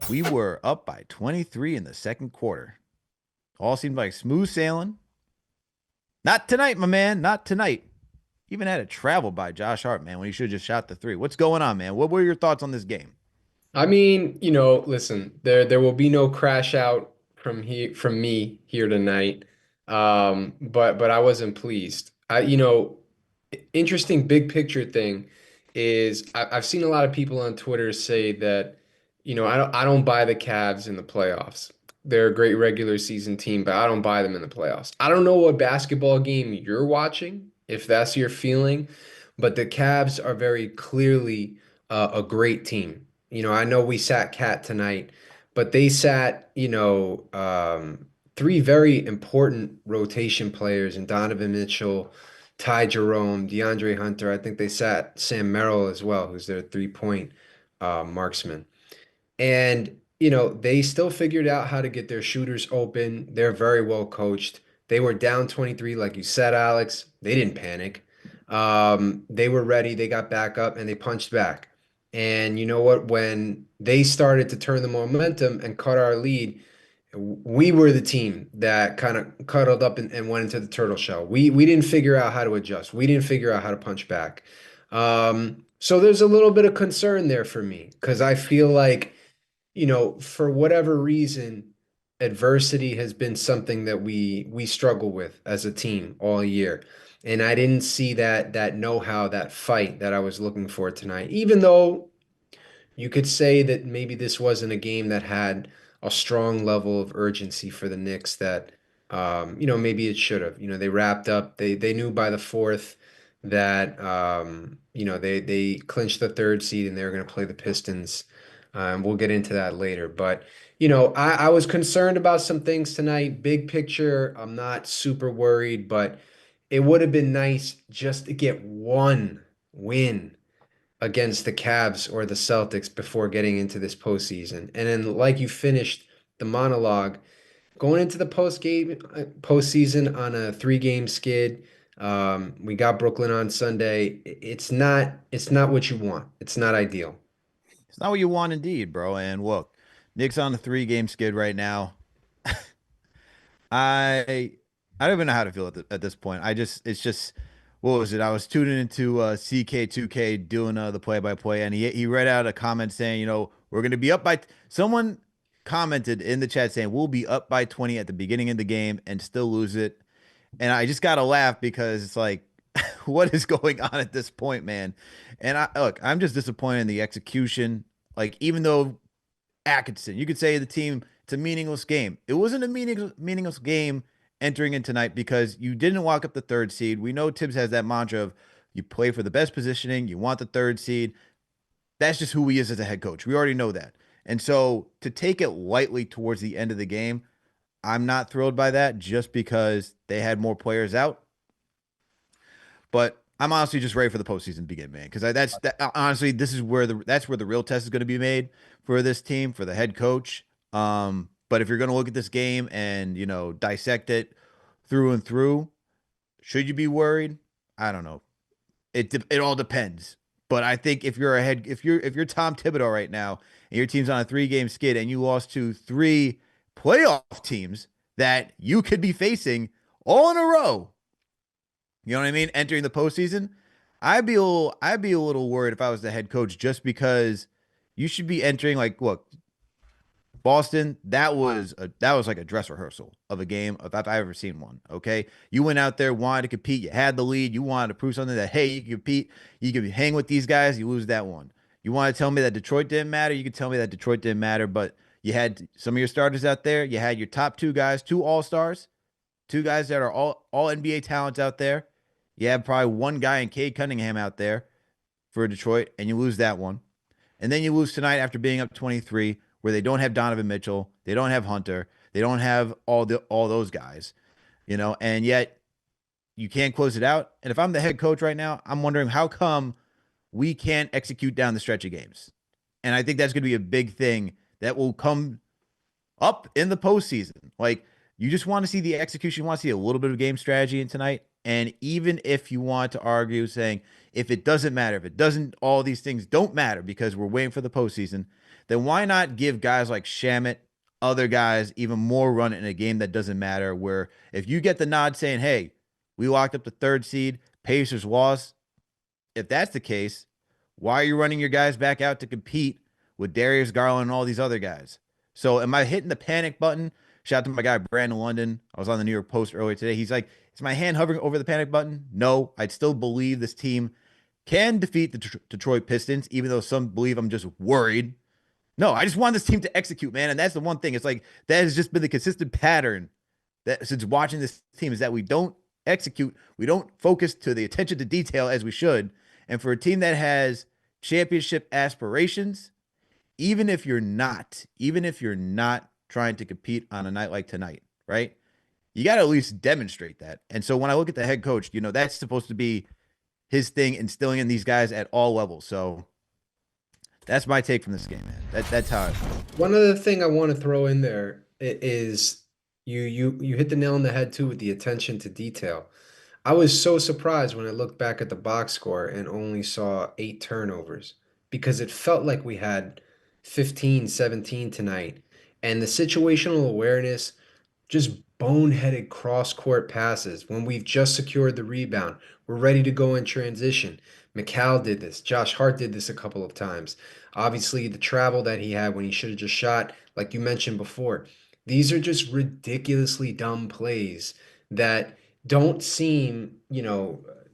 We were up by 23 in the second quarter. All seemed like smooth sailing. Not tonight, my man. Not tonight. Even had a travel by Josh Hart, man, when he should have just shot the three. What's going on, man? What were your thoughts on this game? I mean, listen, there will be no crash out from me here tonight. But I wasn't pleased. Interesting big picture thing is I've seen a lot of people on Twitter say that, I don't buy the Cavs in the playoffs. They're a great regular season team, but I don't buy them in the playoffs. I don't know what basketball game you're watching, if that's your feeling, but the Cavs are very clearly a great team. I know we sat Cat tonight, but they sat, three very important rotation players in Donovan Mitchell, Ty Jerome, DeAndre Hunter. I think they sat Sam Merrill as well, who's their three-point marksman. And, they still figured out how to get their shooters open. They're very well coached. They were down 23, like you said, Alex. They didn't panic. They were ready. They got back up and they punched back. And you know what? When they started to turn the momentum and cut our lead, we were the team that kind of cuddled up and went into the turtle shell. We didn't figure out how to adjust. We didn't figure out how to punch back. So there's a little bit of concern there for me because I feel like, for whatever reason, adversity has been something that we struggle with as a team all year. And I didn't see that know-how, that fight that I was looking for tonight. Even though you could say that maybe this wasn't a game that had a strong level of urgency for the Knicks that maybe it should have. They wrapped up. They knew by the fourth that they clinched the third seed and they were going to play the Pistons. We'll get into that later. But I was concerned about some things tonight. Big picture, I'm not super worried, but it would have been nice just to get one win against the Cavs or the Celtics before getting into this postseason. And then, like you finished the monologue, going into the postseason on a three-game skid. We got Brooklyn on Sunday. It's not what you want. It's not ideal. It's not what you want, indeed, bro. And look, Knicks on a three-game skid right now. I I don't even know how to feel at this point. It's just what was it? I was tuning into CK2K doing the play-by-play, and he read out a comment saying, we're going to be up by someone commented in the chat saying we'll be up by 20 at the beginning of the game and still lose it. And I just got to laugh because it's like, what is going on at this point, man? And I'm just disappointed in the execution. Like, even though Atkinson, you could say the team, it's a meaningless game. It wasn't a meaningless game entering in tonight because you didn't walk up the third seed. We know Tibbs has that mantra of you play for the best positioning, you want the third seed. That's just who he is as a head coach. We already know that. And so to take it lightly towards the end of the game, I'm not thrilled by that just because they had more players out. But I'm honestly just ready for the postseason to begin, man. Because honestly, this is where that's where the real test is going to be made for this team, for the head coach. But if you're going to look at this game and dissect it through and through, should you be worried? I don't know. It all depends. But I think if you're Tom Thibodeau right now and your team's on a three-game skid and you lost to three playoff teams that you could be facing all in a row, you know what I mean? Entering the postseason, I'd be a little worried if I was the head coach, just because you should be entering, like, look, Boston. That was like a dress rehearsal of a game if I've ever seen one. Okay, you went out there, wanted to compete, you had the lead, you wanted to prove something that, hey, you can compete, you can hang with these guys. You lose that one. You want to tell me that Detroit didn't matter? You could tell me that Detroit didn't matter, but you had some of your starters out there. You had your top two guys, two all stars, two guys that are all NBA talents out there. You have probably one guy in Cade Cunningham out there for Detroit, and you lose that one. And then you lose tonight after being up 23, where they don't have Donovan Mitchell, they don't have Hunter, they don't have all those guys, and yet you can't close it out. And if I'm the head coach right now, I'm wondering how come we can't execute down the stretch of games. And I think that's going to be a big thing that will come up in the postseason. Like, you just want to see the execution, you want to see a little bit of game strategy in tonight. And even if you want to argue saying if it doesn't matter, if it doesn't, all these things don't matter because we're waiting for the postseason, then why not give guys like Shamit, other guys, even more run in a game that doesn't matter? Where if you get the nod saying, hey, we locked up the third seed, Pacers lost, if that's the case, why are you running your guys back out to compete with Darius Garland and all these other guys? So am I hitting the panic button? Shout out to my guy Brandon London. I was on the New York Post earlier today. He's like, is my hand hovering over the panic button? No, I'd still believe this team can defeat the Detroit Pistons, even though some believe I'm just worried. No, I just want this team to execute, man. And that's the one thing. It's like that has just been the consistent pattern that since watching this team is that we don't execute, we don't focus to the attention to detail as we should. And for a team that has championship aspirations, even if you're not trying to compete on a night like tonight, right? You got to at least demonstrate that. And so when I look at the head coach, that's supposed to be his thing, instilling in these guys at all levels. So that's my take from this game, man. That's how I feel. One other thing I want to throw in there is you hit the nail on the head too with the attention to detail. I was so surprised when I looked back at the box score and only saw 8 turnovers because it felt like we had 15, 17 tonight. And the situational awareness, just boneheaded cross court passes when we've just secured the rebound. We're ready to go in transition. McCall did this. Josh Hart did this a couple of times. Obviously, the travel that he had when he should have just shot, like you mentioned before. These are just ridiculously dumb plays that don't seem,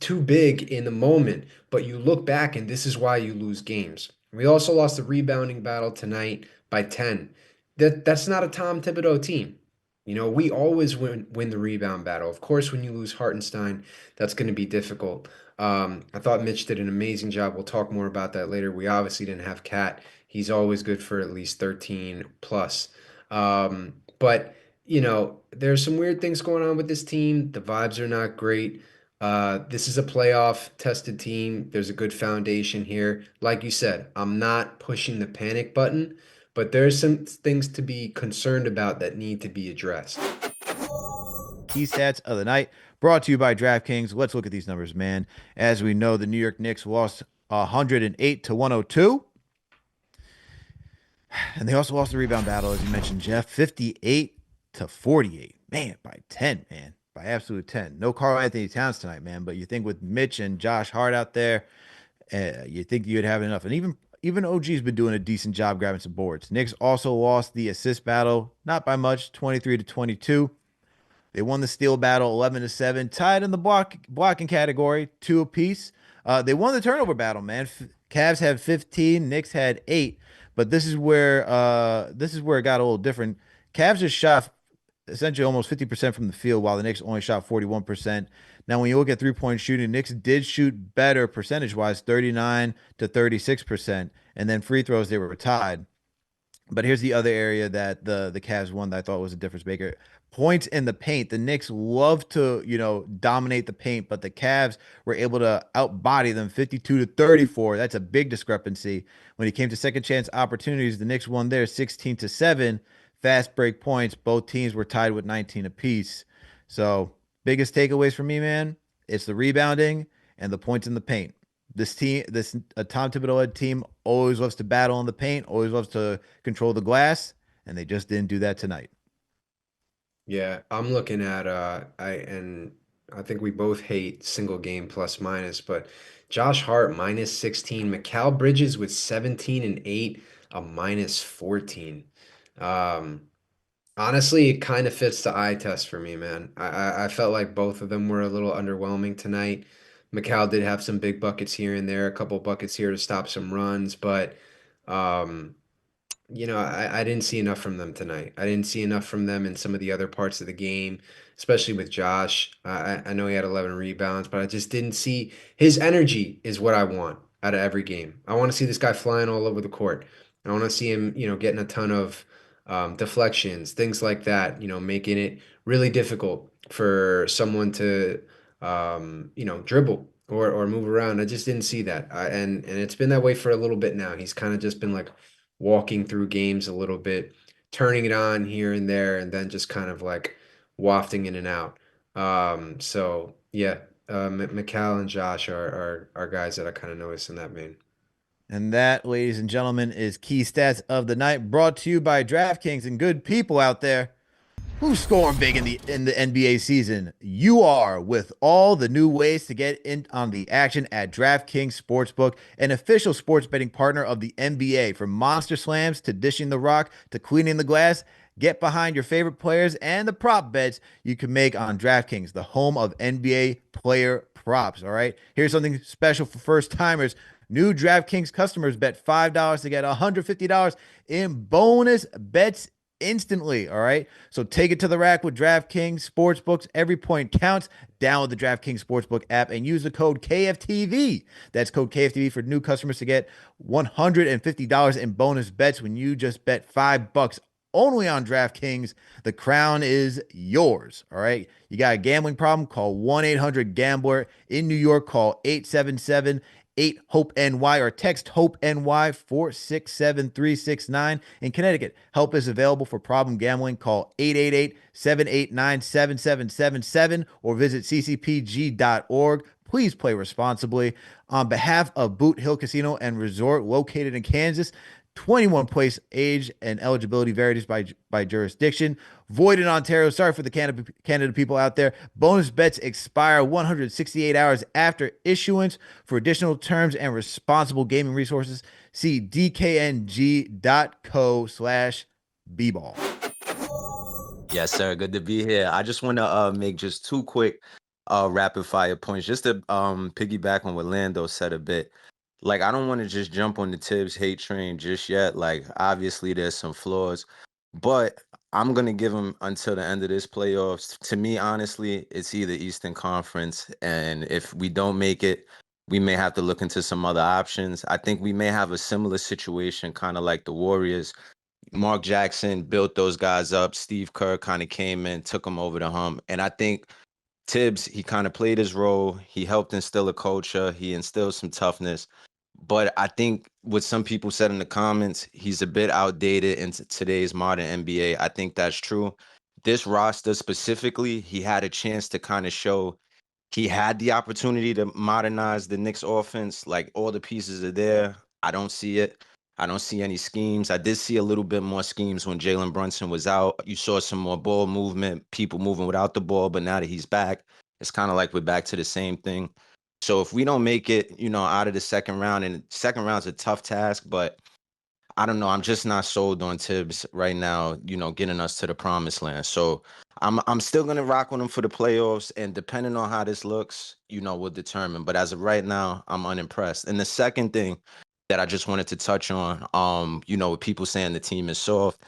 too big in the moment, but you look back and this is why you lose games. We also lost the rebounding battle tonight by 10. That's not a Tom Thibodeau team. We always win the rebound battle. Of course, when you lose Hartenstein, that's going to be difficult. I thought Mitch did an amazing job. We'll talk more about that later. We obviously didn't have Cat. He's always good for at least 13 plus. But, there's some weird things going on with this team. The vibes are not great. This is a playoff tested team. There's a good foundation here. Like you said, I'm not pushing the panic button, but there's some things to be concerned about that need to be addressed. Key stats of the night brought to you by DraftKings. Let's look at these numbers, man. As we know, the New York Knicks lost 108 to 102. And they also lost the rebound battle, as you mentioned, Jeff, 58 to 48. Man, by 10, man. By absolute 10. No Karl Anthony Towns tonight, man. But you think with Mitch and Josh Hart out there, you think you'd have enough. And even OG's been doing a decent job grabbing some boards. Knicks also lost the assist battle, not by much, 23 to 22. They won the steal battle 11 to 7, tied in the blocking category, two apiece. They won the turnover battle, man. Cavs had 15, Knicks had 8, but this is where it got a little different. Cavs just shot essentially almost 50% from the field, while the Knicks only shot 41%. Now, when you look at three-point shooting, Knicks did shoot better percentage-wise, 39 to 36%, and then free throws they were tied. But here's the other area that the Cavs won that I thought was a difference maker. Points in the paint. The Knicks love to, dominate the paint, but the Cavs were able to outbody them 52 to 34. That's a big discrepancy. When it came to second chance opportunities, the Knicks won there 16 to 7. Fast break points. Both teams were tied with 19 apiece. So, biggest takeaways for me, man, it's the rebounding and the points in the paint. This Tom Thibodeau led team always loves to battle in the paint, always loves to control the glass, and they just didn't do that tonight. Yeah, I'm looking at I think we both hate single game plus minus, but Josh Hart minus 16, Mikal Bridges with 17 and 8, a minus 14. Um, Honestly, it kind of fits the eye test for me, man. I felt like both of them were a little underwhelming tonight. Mikal did have some big buckets here and there, a couple buckets here to stop some runs, but um, I didn't see enough from them tonight. I didn't see enough from them in some of the other parts of the game, especially with Josh. I know he had 11 rebounds, but I just didn't see his energy is what I want out of every game. I want to see this guy flying all over the court. I want to see him, getting a ton of deflections, things like that, making it really difficult for someone to, dribble or move around. I just didn't see that. And it's been that way for a little bit now. He's kind of just been like walking through games a little bit, turning it on here and there, and then just kind of like wafting in and out. So Yeah, McCall and Josh are guys that I kind of noticed in that vein. And that, ladies and gentlemen, is Key Stats of the Night, brought to you by DraftKings and good people out there. Who's scoring big in the NBA season? You are, with all the new ways to get in on the action at DraftKings Sportsbook, an official sports betting partner of the NBA. From monster slams to dishing the rock to cleaning the glass, get behind your favorite players and the prop bets you can make on DraftKings, the home of NBA player props. All right, here's something special for first timers. New DraftKings customers bet $5 to get $150 in bonus bets instantly. All right. So take it to the rack with DraftKings Sportsbooks. Every point counts. Download the DraftKings Sportsbook app and use the code KFTV. That's code KFTV for new customers to get $150 in bonus bets when you just bet $5 only on DraftKings. The crown is yours. All right. You got a gambling problem? Call 1-800-GAMBLER. In New York, call 877 8 HOPE NY or text HOPE NY 467369. In Connecticut, help is available for problem gambling. Call 888-789-7777 or visit ccpg.org. Please play responsibly. On behalf of Boot Hill Casino and Resort, located in Kansas, 21 place age and eligibility varies by jurisdiction. Void in Ontario. Sorry for the Canada people out there. Bonus bets expire 168 hours after issuance. For additional terms and responsible gaming resources, see dkng.co/bball. Yes, sir. Good to be here. I just want to make just two quick rapid fire points just to piggyback on what Lando said a bit. Like, I don't want to just jump on the Tibbs hate train just yet. Like, obviously there's some flaws, but I'm gonna give him until the end of this playoffs. To me, honestly, it's either Eastern Conference, and if we don't make it, we may have to look into some other options. I think we may have a similar situation, kind of like the Warriors. Mark Jackson built those guys up. Steve Kerr kind of came in, took them over the hump. And I think Tibbs, he kind of played his role. He helped instill a culture. He instilled some toughness. But I think what some people said in the comments, he's a bit outdated in today's modern NBA. I think that's true. This roster specifically, he had a chance to kind of show he had the opportunity to modernize the Knicks offense. Like, all the pieces are there. I don't see it. I don't see any schemes. I did see a little bit more schemes when Jalen Brunson was out. You saw some more ball movement, people moving without the ball, but now that he's back, it's kind of like we're back to the same thing. So if we don't make it, out of the second round, and second round's a tough task, but I don't know. I'm just not sold on Tibbs right now, getting us to the promised land. So I'm still gonna rock with him for the playoffs, and depending on how this looks, will determine. But as of right now, I'm unimpressed. And the second thing that I just wanted to touch on, with people saying the team is soft.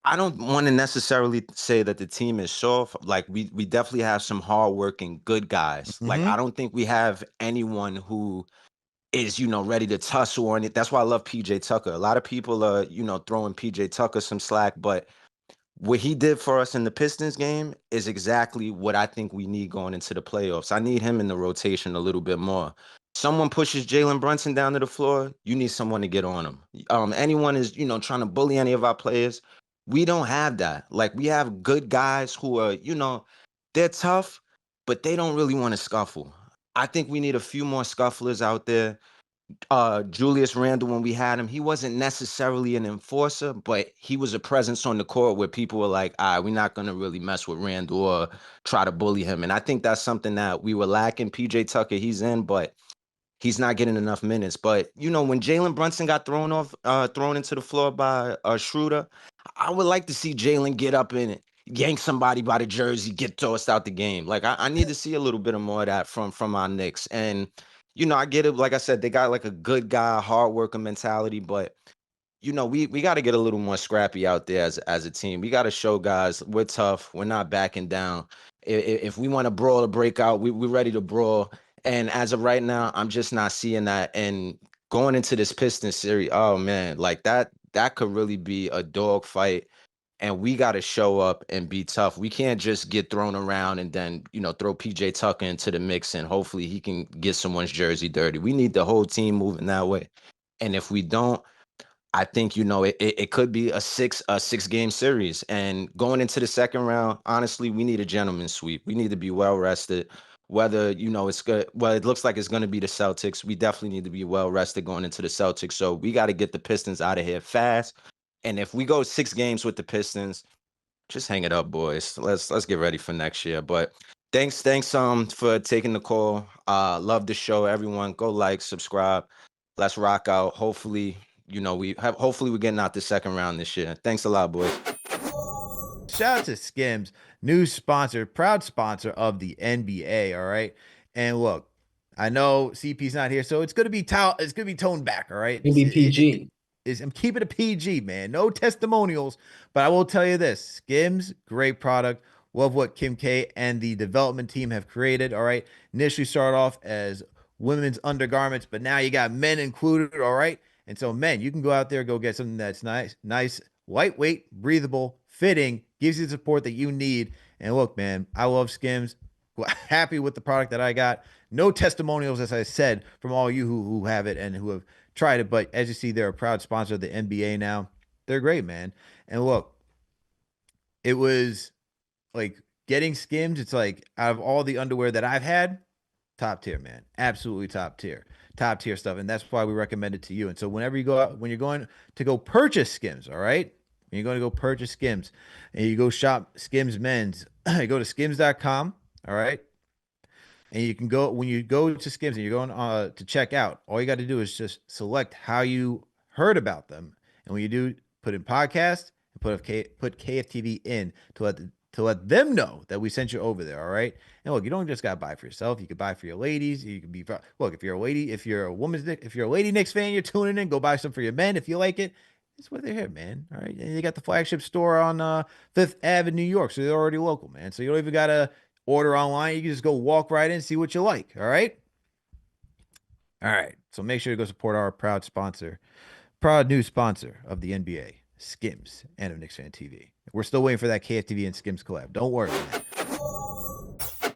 I don't want to necessarily say that the team is soft. Like, we definitely have some hardworking good guys. Like, I Mm-hmm. don't think we have anyone who is, ready to tussle on it. That's why I love PJ Tucker. A lot of people are, throwing PJ Tucker some slack, but what he did for us in the Pistons game is exactly what I think we need going into the playoffs. I need him in the rotation a little bit more. Someone pushes Jalen Brunson down to the floor, you need someone to get on him. Anyone is, trying to bully any of our players. We don't have that. Like, we have good guys who are, they're tough, but they don't really want to scuffle. I think we need a few more scufflers out there. Julius Randle, when we had him, he wasn't necessarily an enforcer, but he was a presence on the court where people were like, all right, we're not going to really mess with Randle or try to bully him. And I think that's something that we were lacking. PJ Tucker, he's in, but he's not getting enough minutes. But when Jalen Brunson got thrown into the floor by Schroeder, I would like to see Jalen get up and yank somebody by the jersey, get tossed out the game. Like, I need to see a little bit of more of that from our Knicks. And I get it. Like I said, they got like a good guy, hard worker mentality, but we got to get a little more scrappy out there as a team. We got to show guys we're tough. We're not backing down. If we want to brawl or break out, we're ready to brawl. And as of right now, I'm just not seeing that. And going into this Pistons series, oh man, like that could really be a dog fight. And we got to show up and be tough. We can't just get thrown around and then, throw PJ Tucker into the mix and hopefully he can get someone's jersey dirty. We need the whole team moving that way. And if we don't, I think it could be a six game series. And going into the second round, honestly, we need a gentleman's sweep. We need to be well rested. whether, you know, it's good. Well, it looks like it's going to be the Celtics. We definitely need to be well rested going into the Celtics. So we got to get the Pistons out of here fast. And if we go 6 games with the Pistons, just hang it up, boys. Let's get ready for next year. But thanks for taking the call. Love the show, everyone. Go like, subscribe. Let's rock out. Hopefully, you know, we're getting out the second round this year. Thanks a lot, boys. Shout out to Skims, new sponsor, proud sponsor of the NBA. All right, and look, I know CP's not here, so it's gonna be toned back. All right, Maybe PG. I'm keeping it PG, man. No testimonials, but I will tell you this: Skims, great product. Love what Kim K and the development team have created. All right, initially started off as women's undergarments, but now you got men included. All right, and so men, you can go out there, go get something that's nice, lightweight, breathable, fitting, gives you the support that you need. And look, man, I love Skims. Happy with the product that I got. No testimonials, as I said, from all you who have it and who have tried it. But as you see, they're a proud sponsor of the NBA now. They're great, man. And look, it was like getting Skims. It's like out of all the underwear that I've had, top tier, man. Absolutely top tier stuff. And that's why we recommend it to you. And so whenever you go out, when you're going to go purchase Skims, all right, when you're going to go purchase Skims and you go shop Skims men's, you go to skims.com, all right, and you can go, when you go to Skims and you're going to check out, all you got to do is just select how you heard about them. And when you do, put in podcast and put KFTV in to let them know that we sent you over there. All right. And look, you don't just got to buy for yourself. You could buy for your ladies. You could be, look, if you're a lady, if you're a lady Knicks fan, you're tuning in, go buy some for your men. If you like it, it's what they're here, man. All right. And you got the flagship store on Fifth Ave in New York. So they're already local, man. So you don't even got to order online. You can just go walk right in, see what you like. All right. All right. So make sure to go support our proud new sponsor of the NBA, Skims, and of Knicks Fan TV. We're still waiting for that KFTV and Skims collab. Don't worry, man.